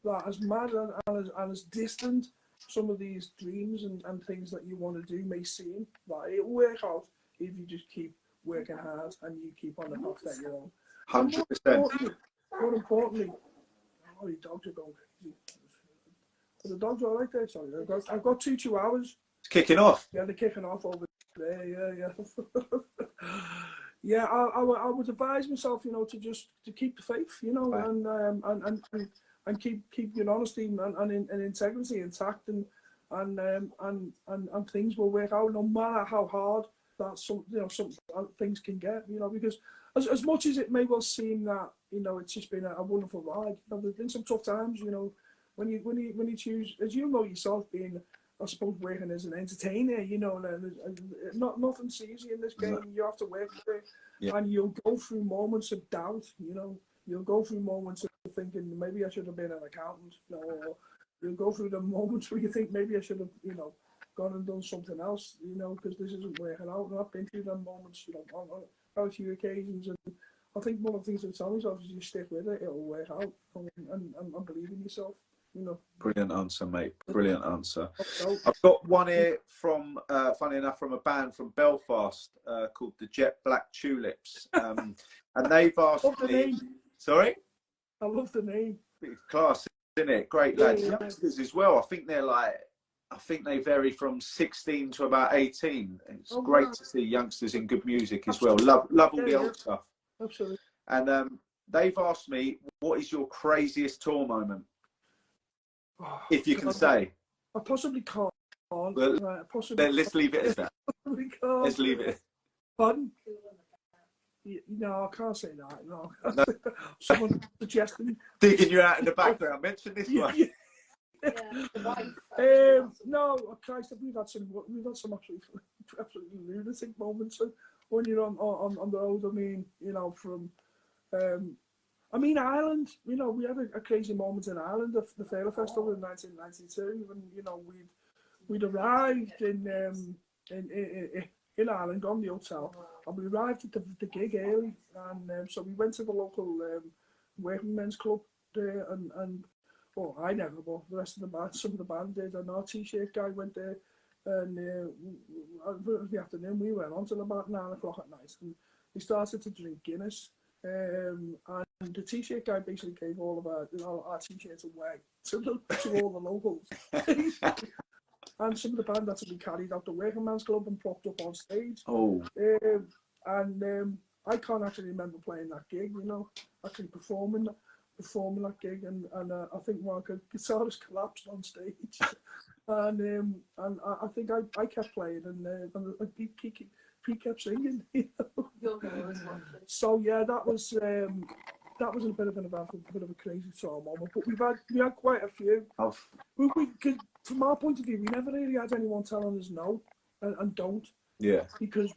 That as mad and as distant some of these dreams and things that you want to do may seem, that it will work out if you just keep working hard and you keep on the path that you're on. 100%. More importantly, oh, your dogs are going crazy. Are the dogs all right there? Sorry, I've got two chihuahuas. It's kicking off. Yeah, they're kicking off over there. Yeah. Yeah, I would advise myself, you know, to keep the faith, you know, right. and keep your honesty and integrity intact, and things will work out no matter how hard that some things can get, you know, because as much as it may well seem that, you know, it's just been a wonderful ride, you know, there's been some tough times, you know, when you choose, as you know yourself, being, I suppose, working as an entertainer, you know, and nothing's easy in this game. You have to work for it, and you'll go through moments of doubt. You know, you'll go through moments of thinking maybe I should have been an accountant, you know, or you'll go through the moments where you think maybe I should have, you know, gone and done something else, you know, because this isn't working out. And I've been through them moments, you know, on a few occasions, and I think one of the things I tell myself is you stick with it, it'll work out, and believe in yourself. You know. Brilliant answer, mate. Brilliant answer. I've got one here from, funny enough, from a band from Belfast called the Jet Black Tulips, and they've asked me. Sorry. I love the name. Class, isn't it? Great lads. Youngsters as well. I think they vary from 16 to about 18. It's great to see youngsters in good music as well. Love all the old stuff. Absolutely. And they've asked me, what is your craziest tour moment? If you can say. I possibly can't. Well, let's leave it as that. Let's leave it. Pardon? No, I can't say that. No. Someone suggesting. Digging you out in the background. Mention this one. No, Christ, we've had some absolutely lunatic moments when you're on the road. I mean, you know, from Ireland, you know, we had a crazy moment in Ireland, the Fair Festival in 1992, when, you know, we'd arrived in Ireland, on the hotel, and we arrived at the gig early, and so we went to the local working men's club there, and well, I never, but the rest of the band, some of the band did, and our t-shirt guy went there, and the afternoon we went on till about 9 o'clock at night, and we started to drink Guinness, and the t-shirt guy basically gave all of our t-shirts away to all the locals. And some of the band had to be carried out the working man's club and propped up on stage. Oh. I can't actually remember playing that gig, you know, actually performing that gig, and I think my guitarist collapsed on stage, and I think I kept playing, and he kept singing. You know? So yeah, that was a bit of an event, a bit of a crazy sort of moment. But we had quite a few. From our point of view, we never really had anyone telling us no and don't. Yeah. Because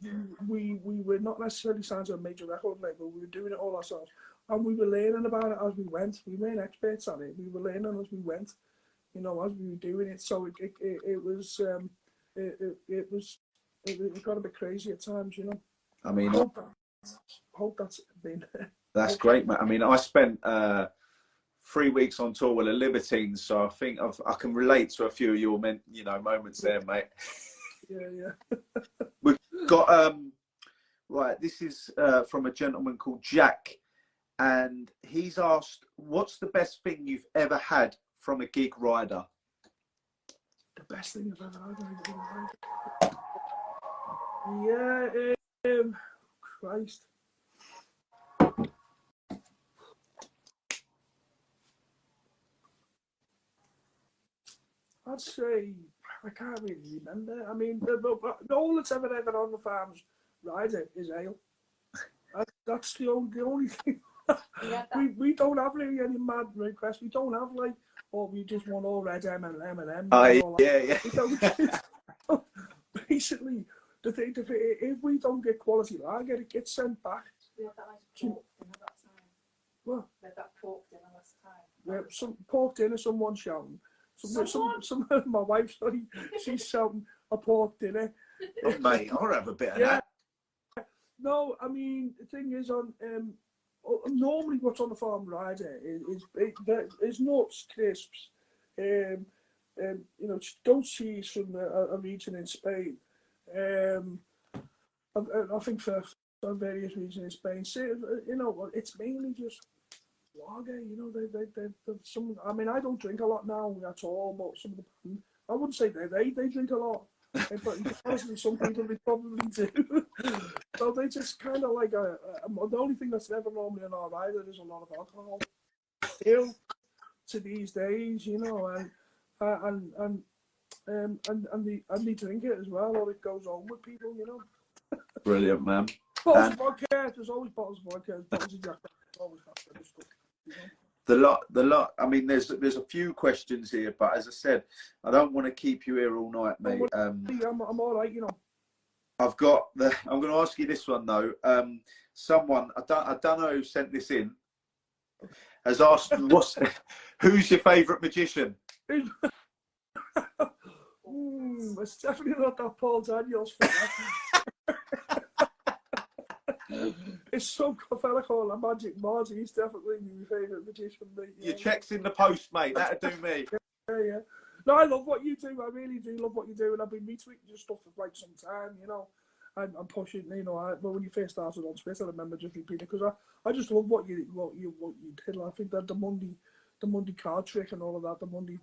we were not necessarily signed to a major record label. We were doing it all ourselves, and we were learning about it as we went. We weren't experts at it. We were learning as we went, you know, as we were doing it. So it got a bit crazy at times, you know. I mean, hope that's been. That's great, mate. I mean, I spent 3 weeks on tour with the Libertines, so I think I can relate to a few of your moments there, mate. Yeah. We've got right. This is from a gentleman called Jack, and he's asked, "What's the best thing you've ever had from a gig rider?" The best thing I've ever had. Yeah. Christ. I'd say I can't really remember. I mean, all that's ever on the farms rider is ale. That's the only thing. we don't have really any mad requests. We don't have like, we just want all red M&M. Yeah. Basically, the thing, if we don't get quality lager, it gets sent back. We had that nice pork dinner that time. What? We had that pork dinner last time. Yeah, some pork dinner, someone shouting. Some my wife, sorry, she's shouting a pork dinner. Oh, mate, I'll have a bit of that. No, I mean, the thing is, normally what's on the farm rider is nuts, crisps, you know, goat cheese from a region in Spain. I think for various regions in Spain, you know, it's mainly just lager, you know. They some. I mean, I don't drink a lot now at all, but some of the, I wouldn't say they drink a lot, but in comparison to some people, they probably do. So they just kind of like the only thing that's never normally in our rider is a lot of alcohol. Still to these days, you know, and they drink it as well, or it goes on with people, you know. Brilliant, man. Bottles of vodka. There's always bottles of vodka. Bottles of Jack. Always that kind of stuff. You know? The lot. I mean, there's a few questions here, but as I said, I don't want to keep you here all night, mate. I'm all right, you know. I'm going to ask you this one though. Someone I don't know who sent this in has asked, who's your favourite magician? It's definitely not that Paul Daniels. It's some fella called a Magic Marty. He's definitely my favourite magician, mate. Yeah. Your check's in the post, mate. That'd do me. Yeah. No, I love what you do. I really do love what you do, and I've been retweeting your stuff for quite some time, you know. I'm pushing, you know. But when you first started on Twitter, I remember just repeating, because I just love what you did. I think that the Monday card trick and all of that, the Monday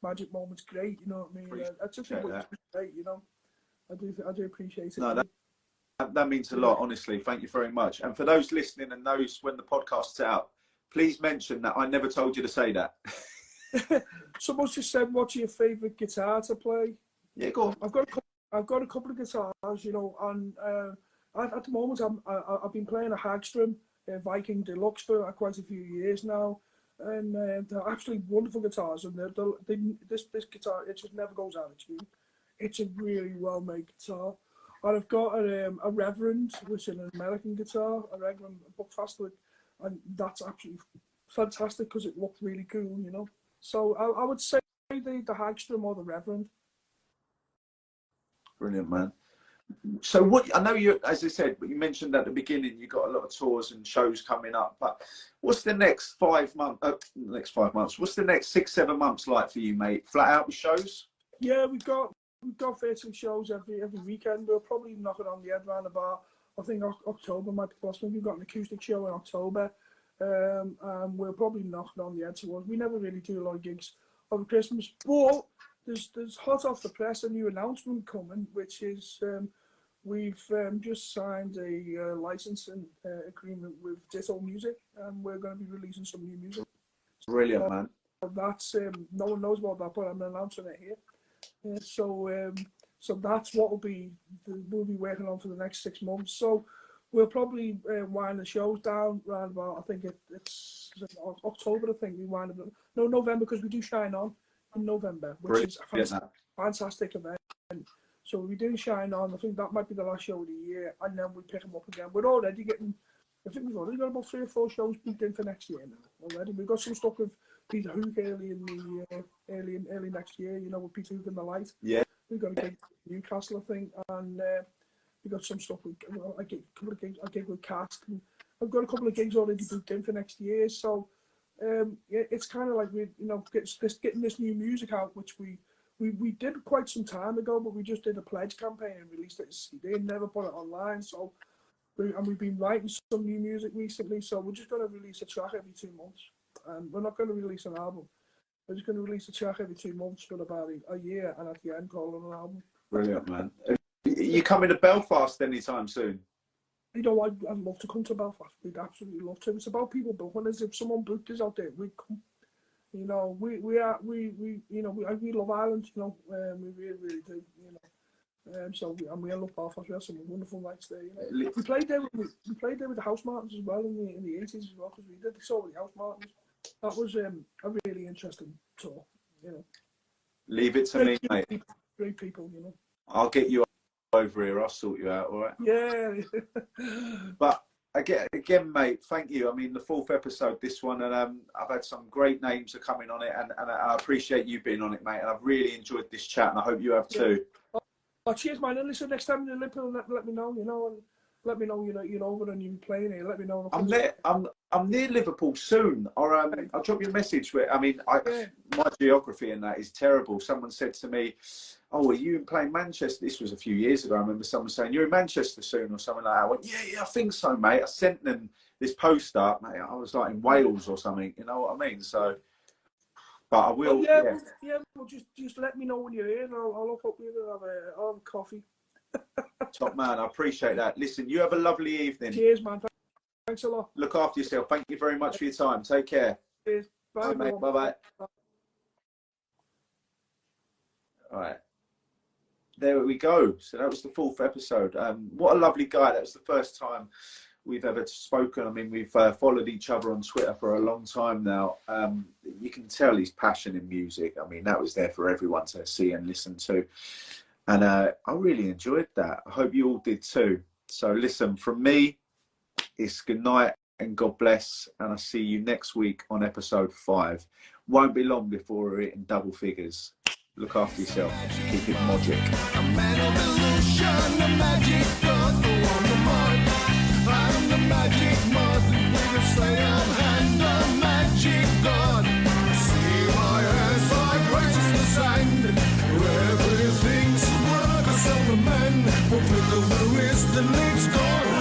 magic moment's great. You know what I mean? I just think it's great. You know, I do appreciate it. No, that means a lot, honestly. Thank you very much. And for those listening and those when the podcast's out, please mention that I never told you to say that. Someone's just said, "What's your favourite guitar to play?" Yeah, go on. I've got a couple of guitars, you know, and at the moment I've been playing a Hagstrom Viking Deluxe for quite a few years now, and they're absolutely wonderful guitars. And this guitar, it just never goes out of tune. It's a really well made guitar. And I've got a Reverend, which is an American guitar, a regular Buckfast, and that's absolutely fantastic because it looked really cool, you know. So I would say the Hagstrom or the Reverend. Brilliant, man. So what, I know you, as I said, you mentioned at the beginning, you got a lot of tours and shows coming up, but what's the next 5 months, what's the next 6-7 months like for you, mate? Flat out with shows? Yeah, we've got virtual shows every weekend. We're probably knocking on the head round about, I think October might be possible. We've got an acoustic show in October. And we're probably knocking on the head towards. We never really do a lot of gigs over Christmas, but there's hot off the press a new announcement coming, which is we've just signed a licensing agreement with Ditto Music, and we're going to be releasing some new music. Brilliant, man. That's no one knows about that, but I'm announcing it here. So that's what we'll be working on for the next 6 months. So we'll probably wind the shows down around about, I think it's October, I think we wind up. No, November, because we do Shine On in November, which is a fantastic event. So we'll be doing Shine On. I think that might be the last show of the year, and then we pick them up again. We're already getting, I think we've already got about 3 or 4 shows booked in for next year now already. We've got some stuff with Peter Hook early next year, you know, with Peter Hook and the Light. Yeah. We've got a gig in Newcastle, I think, and we've got some stuff with a gig with Cast, and I've got a couple of gigs already booked in for next year. So yeah, it's kind of like we, you know, getting this new music out, which we did quite some time ago, but we just did a pledge campaign and released it as a CD and never put it online. So we've been writing some new music recently, so we're just going to release a track every 2 months. We're not going to release an album. We're just going to release a track every 2 months for about a year, and at the end call it an album. Brilliant, man. You coming to Belfast anytime soon? You know, I'd love to come to Belfast. We'd absolutely love to. It's about people booking us. If someone booked us out there, we'd come. You know, we love Ireland. You know, we really do. You know, so we love Belfast. We had some wonderful nights there. You know, we played there with the House Martins as well in the 80s as well, because we did the tour with the House Martins. That was a really interesting tour. You know, leave it to me, mate. Great people. You know, I'll get you over here. I'll sort you out. All right. Yeah. But again, mate, thank you. I mean, the 4th episode, this one, and I've had some great names are coming on it, and I appreciate you being on it, mate. And I've really enjoyed this chat, and I hope you have too. Oh, cheers, man. And listen, next time you're in Liverpool, let me know, you know, and let me know you're over and you're playing here. Let me know. I'm near Liverpool soon. Or I'll drop you a message. Where my geography and that is terrible. Someone said to me, "Oh, are you playing Manchester?" This was a few years ago. I remember someone saying, "You're in Manchester soon," or something like that. I went, "Yeah, I think so, mate." I sent them this poster, mate. I was like in Wales or something. You know what I mean? So, but I will. Well, just let me know when you're here, and I'll look up with you and I'll have a coffee. Top man, I appreciate that. Listen, you have a lovely evening. Cheers, man. Thanks a lot. Look after yourself. Thank you very much for your time. Take care. Cheers. Bye, mate. Bye-bye. All right. There we go. So that was the 4th episode. What a lovely guy. That was the first time we've ever spoken. I mean, we've followed each other on Twitter for a long time now. You can tell his passion in music. I mean, that was there for everyone to see and listen to. And I really enjoyed that. I hope you all did too. So listen, from me, it's good night and God bless. And I'll see you next week on episode 5. Won't be long before we're hitting double figures. Look after yourself. Keep it magic. A man of illusion, a magic god, the wonder mud. I'm the magic mud. We can say I'm hand the magic god. See my hands like grains in the sand. Everything's work, I sell the man. We'll flick of the wrist and it's gone.